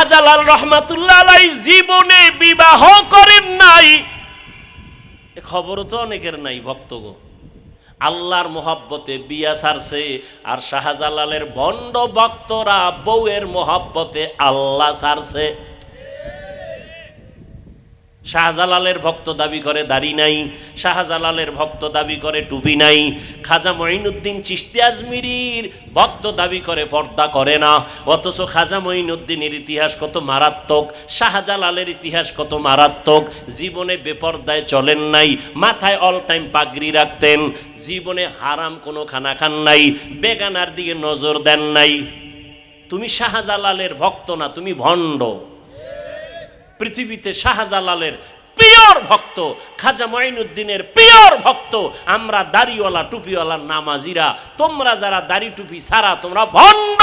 শাহজালাল রহমাতুল্লাহ আলাইহি জীবনে বিবাহ করেন নাই, এ খবরও তো অনেকের নাই ভক্তগো। আল্লাহর মোহাব্বতে বিয়া ছাড়ছে, আর শাহজালালের ভণ্ড ভক্তরা বউয়ের মোহাব্বতে আল্লাহ ছাড়ছে। শাহজালালের ভক্ত দাবি করে দাড়ি নাই, শাহজালালের ভক্ত দাবি করে টুপি নাই, খাজা মঈনুদ্দিন চিশতি আজমিরির ভক্ত দাবি করে পর্দা করে না। অথচ খাজা মঈনুদ্দিনের ইতিহাস কত মারাত্মক, শাহজালালের ইতিহাস কত মারাত্মক। জীবনে বেপর্দায় চলেন নাই, মাথায় অল টাইম পাগড়ি রাখতেন, জীবনে হারাম কোনো খানা খান নাই, বেগানার দিকে নজর দেন নাই। তুমি শাহজালালের ভক্ত না, তুমি ভণ্ড। পৃথিবীতে শাহজালালের পিওর ভক্ত, খাজা মঈনুদ্দিনের পিওর ভক্ত আমরা, দাড়িওয়ালা টুপিওয়ালা নামাজিরা। তোমরা যারা দাড়ি টুপি ছাড়া, তোমরা ভণ্ড।